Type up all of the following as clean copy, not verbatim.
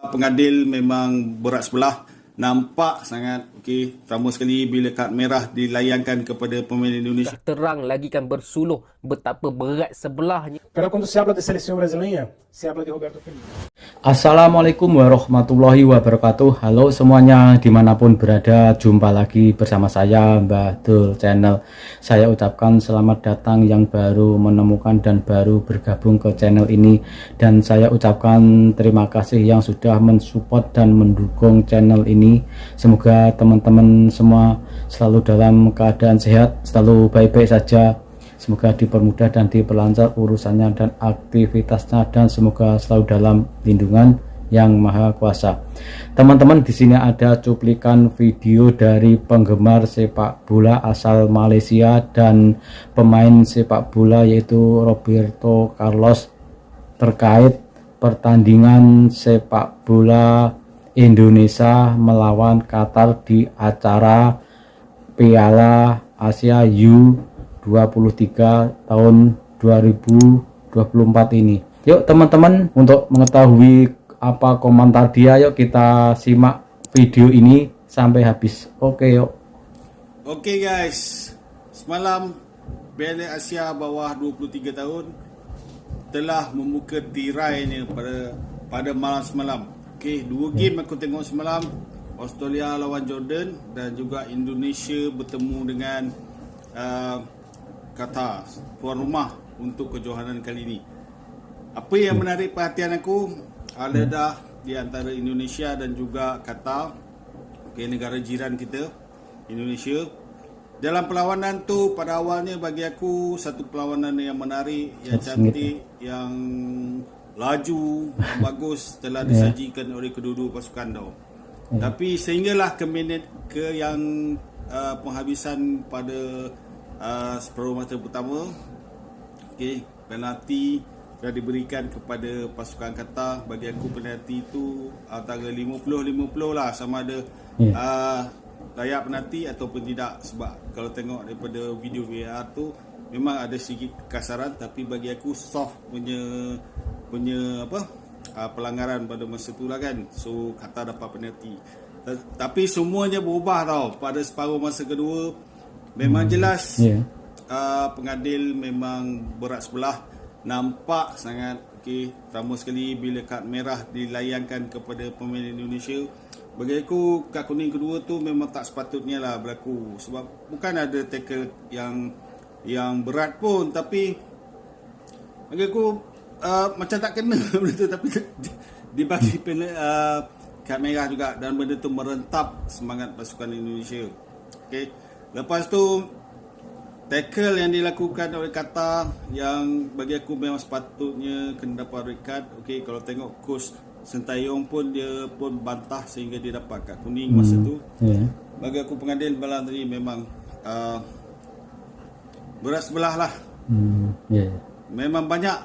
Pengadil memang berat sebelah, nampak sangat okey. Pertama sekali bila kad merah dilayangkan kepada pemain Indonesia. Terang lagi kan bersuluh betapa berat sebelahnya. Pero quando se habla de seleção brasileira, se habla de Roberto Firmino. Assalamualaikum warahmatullahi wabarakatuh. Halo semuanya dimanapun berada, jumpa lagi bersama saya Mbah Dul Channel. Saya ucapkan selamat datang yang baru menemukan dan baru bergabung ke channel ini, dan saya ucapkan terima kasih yang sudah mensupport dan mendukung channel ini. Semoga teman-teman semua selalu dalam keadaan sehat, selalu baik-baik saja. Semoga dipermudah dan diperlancar urusannya dan aktivitasnya, dan semoga selalu dalam lindungan yang maha kuasa. Teman-teman, di sini ada cuplikan video dari penggemar sepak bola asal Malaysia dan pemain sepak bola yaitu Roberto Carlos terkait pertandingan sepak bola Indonesia melawan Qatar di acara Piala Asia U23 tahun 2024 ini. Yuk teman-teman, untuk mengetahui apa komentar dia, yuk kita simak video ini sampai habis. Oke yuk. Okey guys, semalam Piala Asia bawah 23 tahun telah membuka tirainya pada malam semalam. Okey, dua game aku tengok semalam, Australia lawan Jordan dan juga Indonesia bertemu dengan Qatar, tuan rumah untuk kejohanan kali ini. Apa yang menarik perhatian aku adalah di antara Indonesia dan juga Qatar, negara jiran kita, Indonesia. Dalam perlawanan tu pada awalnya bagi aku satu perlawanan yang menarik, yang cantik, yang laju, yang bagus telah disajikan oleh kedua-dua pasukan tau. Tapi sehinggalah ke minit yang penghabisan pada separuh masa pertama, penalti dah diberikan kepada pasukan Qatar. Bagi aku penalti itu antara 50-50 lah, sama ada layak penalti ataupun tidak. Sebab kalau tengok daripada video VAR tu memang ada sedikit kekasaran, tapi bagi aku soft punya pelanggaran pada masa tu lah kan. So Qatar dapat penalti. Tapi semuanya berubah tau pada separuh masa kedua. Memang jelas pengadil memang berat sebelah, nampak sangat pertama sekali bila kad merah dilayangkan kepada pemain Indonesia. Bagi aku kad kuning kedua tu memang tak sepatutnya lah berlaku, sebab bukan ada tackle yang berat pun, tapi bagi aku macam tak kena benda tu, tapi dibagi kad merah juga, dan benda tu merentap semangat pasukan Indonesia. Lepas tu tackle yang dilakukan oleh Qatar yang bagi aku memang sepatutnya kena dapat red card. Kalau tengok coach Sintayong pun dia pun bantah sehingga dia dapat kad kuning masa tu. Bagi aku pengadil malam tadi memang berat sebelah lah. Memang banyak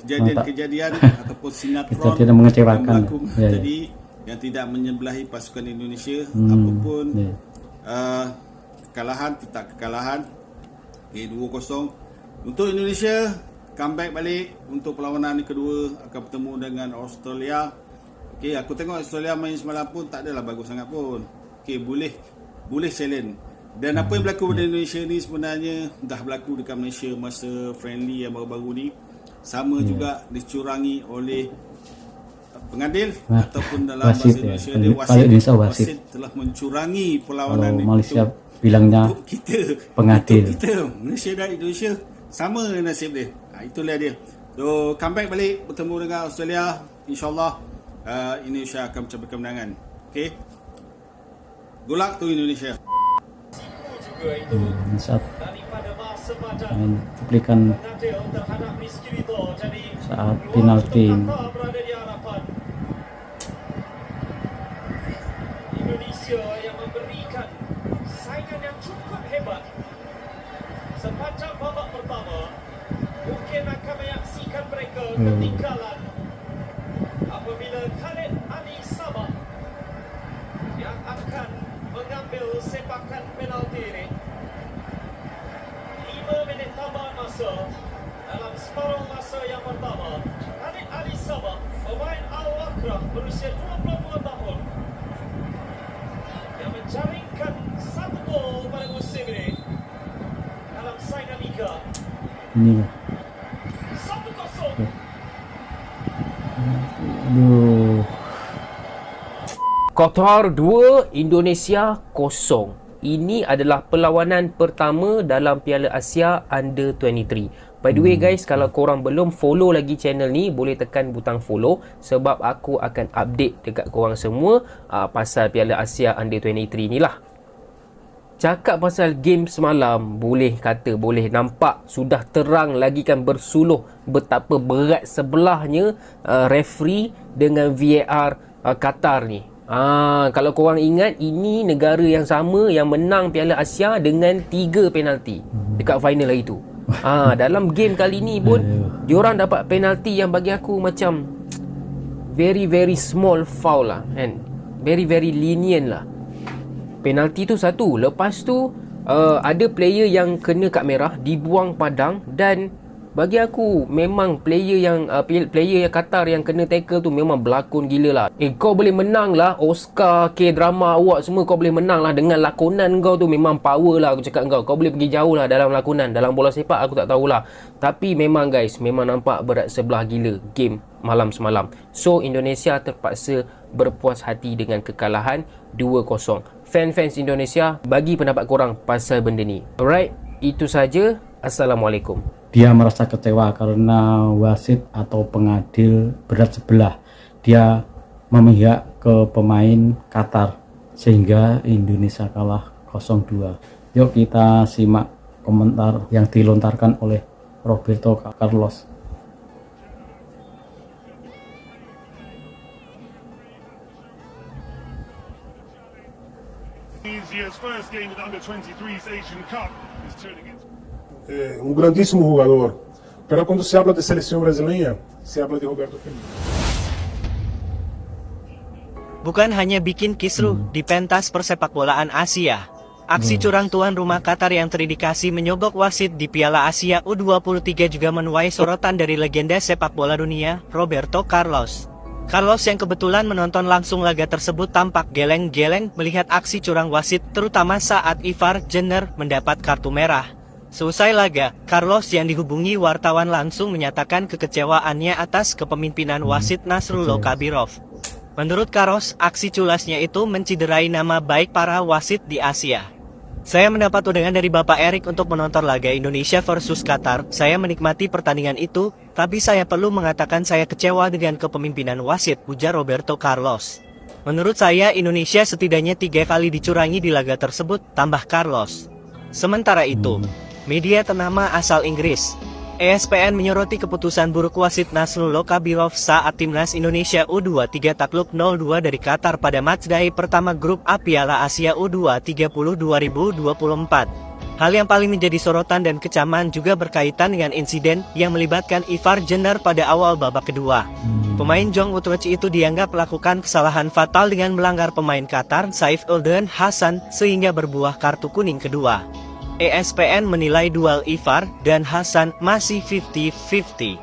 kejadian-kejadian ataupun sinetron yang berlaku tadi yang tidak menyebelahi pasukan Indonesia. Apapun kekalahan, tidak kekalahan, 2-0 untuk Indonesia. Comeback balik untuk perlawanan kedua, akan bertemu dengan Australia. Aku tengok Australia main semalam pun tak adalah bagus sangat pun. Boleh challenge. Dan apa yang berlaku pada Indonesia ni sebenarnya dah berlaku dekat Malaysia masa friendly yang baru-baru ni. Sama juga dicurangi oleh pengadil ataupun dalam bahasa Indonesia dia wasit telah mencurangi perlawanan Malaysia bilangnya kita pengadil. Kita Malaysia dan Indonesia sama nasib dia. Itulah dia. So comeback balik bertemu dengan Australia, InsyaAllah Indonesia akan mencapai kemenangan. Good luck to Indonesia. Saat main cuplikan saat penalti. Indonesia yang memberikan saingan yang cukup hebat sepanjang babak pertama, mungkin akan menyaksikan mereka ketinggalan apabila Khalid Ali Sabah yang akan mengambil sepakan penalti ini. 5 minit tambahan masa dalam separuh masa yang pertama. Khalid Ali Sabah, pemain Al-Wakrah berusia 20 Ini. 1-0. Aduh. Qatar 2, Indonesia 0. Ini adalah perlawanan pertama dalam Piala Asia Under 23. By the way guys, kalau korang belum follow lagi channel ni, boleh tekan butang follow sebab aku akan update dekat korang semua pasal Piala Asia Under 23 ni lah. Cakap pasal game semalam, boleh nampak sudah terang lagi kan bersuluh betapa berat sebelahnya referee dengan VAR Qatar ni. Kalau korang ingat, ini negara yang sama yang menang Piala Asia dengan 3 penalti dekat final hari tu. Dalam game kali ni pun diorang dapat penalti yang bagi aku macam very very small foul lah kan. Very very lenient lah. Penalti tu satu. Lepas tu ada player yang kena kad merah, dibuang padang, dan bagi aku memang player yang Qatar yang kena tackle tu memang berlakon gila lah. Kau boleh menang lah Oscar, K-drama award semua, kau boleh menang lah dengan lakonan kau tu. Memang power lah aku cakap kau boleh pergi jauh lah dalam lakonan. Dalam bola sepak aku tak tahulah, tapi memang guys, memang nampak berat sebelah gila game malam semalam. So Indonesia terpaksa berpuas hati dengan kekalahan 2-0. Fans Indonesia, bagi pendapat korang pasal benda ni. Alright, itu saja. Assalamualaikum. Dia merasa kecewa karena wasit atau pengadil berat sebelah. Dia memihak ke pemain Qatar sehingga Indonesia kalah 0-2. Yuk kita simak komentar yang dilontarkan oleh Roberto Carlos. Indonesia's first game of the Under-23's Asian Cup is turning into Un grandísimo jugador. Pero cuando se habla de selección brasileña, se habla de Roberto Firmino. Bukan hanya bikin kisruh di pentas persepakbolaan Asia. Aksi curang tuan rumah Qatar yang terindikasi menyogok wasit di Piala Asia U23 juga menuai sorotan dari legenda sepak bola dunia, Roberto Carlos. Carlos yang kebetulan menonton langsung laga tersebut tampak geleng-geleng melihat aksi curang wasit, terutama saat Ivar Jenner mendapat kartu merah. Seusai laga, Carlos yang dihubungi wartawan langsung menyatakan kekecewaannya atas kepemimpinan wasit Nasrullah Kabirov. Menurut Carlos, aksi culasnya itu menciderai nama baik para wasit di Asia. Saya mendapat undangan dari Bapak Erik untuk menonton laga Indonesia versus Qatar. Saya menikmati pertandingan itu, tapi saya perlu mengatakan saya kecewa dengan kepemimpinan wasit, ujar Roberto Carlos. Menurut saya, Indonesia setidaknya 3 kali dicurangi di laga tersebut, tambah Carlos. Sementara itu, media ternama asal Inggris, ESPN, menyoroti keputusan buruk wasit Nasrullah Kabirov saat timnas Indonesia U23 takluk 0-2 dari Qatar pada matchday pertama grup A Piala Asia U20 2024. Hal yang paling menjadi sorotan dan kecaman juga berkaitan dengan insiden yang melibatkan Ivar Jenner pada awal babak kedua. Pemain Jong Utrecht itu dianggap melakukan kesalahan fatal dengan melanggar pemain Qatar Saif-Eldin Hassan sehingga berbuah kartu kuning kedua. ESPN menilai duel Ivar dan Hassan masih 50-50.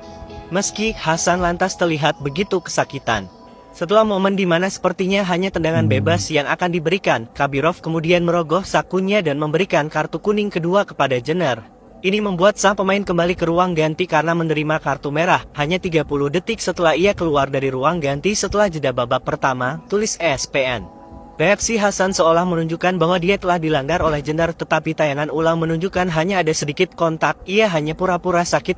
Meski Hassan lantas terlihat begitu kesakitan. Setelah momen di mana sepertinya hanya tendangan bebas yang akan diberikan, Kabirov kemudian merogoh sakunya dan memberikan kartu kuning kedua kepada Jenner. Ini membuat sang pemain kembali ke ruang ganti karena menerima kartu merah hanya 30 detik setelah ia keluar dari ruang ganti setelah jeda babak pertama, tulis ESPN. Reaksi Hassan seolah menunjukkan bahwa dia telah dilanggar oleh Jenner, tetapi tayangan ulang menunjukkan hanya ada sedikit kontak, ia hanya pura-pura sakit.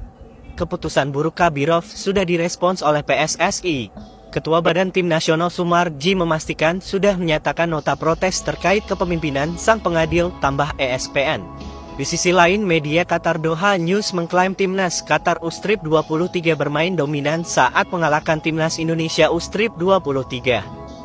Keputusan buruk Kabirov sudah direspons oleh PSSI. Ketua Badan Tim Nasional Sumarji memastikan sudah menyatakan nota protes terkait kepemimpinan sang pengadil, tambah ESPN. Di sisi lain, media Qatar Doha News mengklaim timnas Qatar U23 bermain dominan saat mengalahkan timnas Indonesia U23.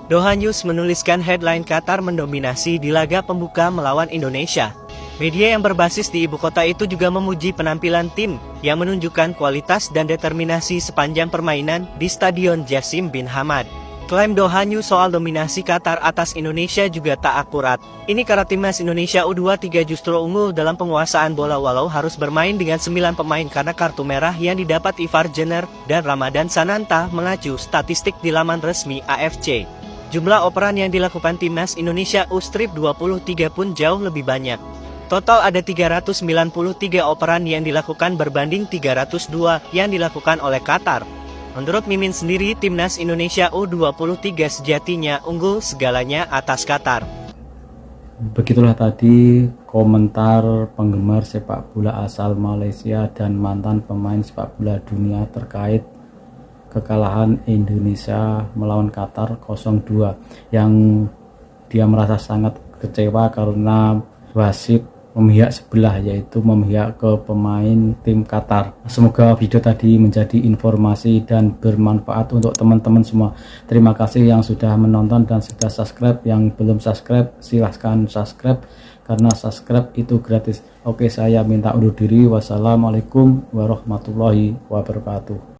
Doha News menuliskan headline Qatar mendominasi di laga pembuka melawan Indonesia. Media yang berbasis di ibu kota itu juga memuji penampilan tim yang menunjukkan kualitas dan determinasi sepanjang permainan di Stadion Jassim bin Hamad. Klaim Doha News soal dominasi Qatar atas Indonesia juga tak akurat. Ini karena timnas Indonesia U23 justru unggul dalam penguasaan bola walau harus bermain dengan 9 pemain karena kartu merah yang didapat Ivar Jenner dan Ramadan Sananta, mengacu statistik di laman resmi AFC. Jumlah operan yang dilakukan timnas Indonesia U23 pun jauh lebih banyak. Total ada 393 operan yang dilakukan berbanding 302 yang dilakukan oleh Qatar. Menurut Mimin sendiri, timnas Indonesia U23 sejatinya unggul segalanya atas Qatar. Begitulah tadi komentar penggemar sepak bola asal Malaysia dan mantan pemain sepak bola dunia terkait kekalahan Indonesia melawan Qatar 0-2, yang dia merasa sangat kecewa karena wasit memihak sebelah, yaitu memihak ke pemain tim Qatar. Semoga video tadi menjadi informasi dan bermanfaat untuk teman-teman semua. Terima kasih yang sudah menonton dan sudah subscribe. Yang belum subscribe silahkan subscribe, karena subscribe itu gratis. Oke, saya minta undur diri. Wassalamualaikum warahmatullahi wabarakatuh.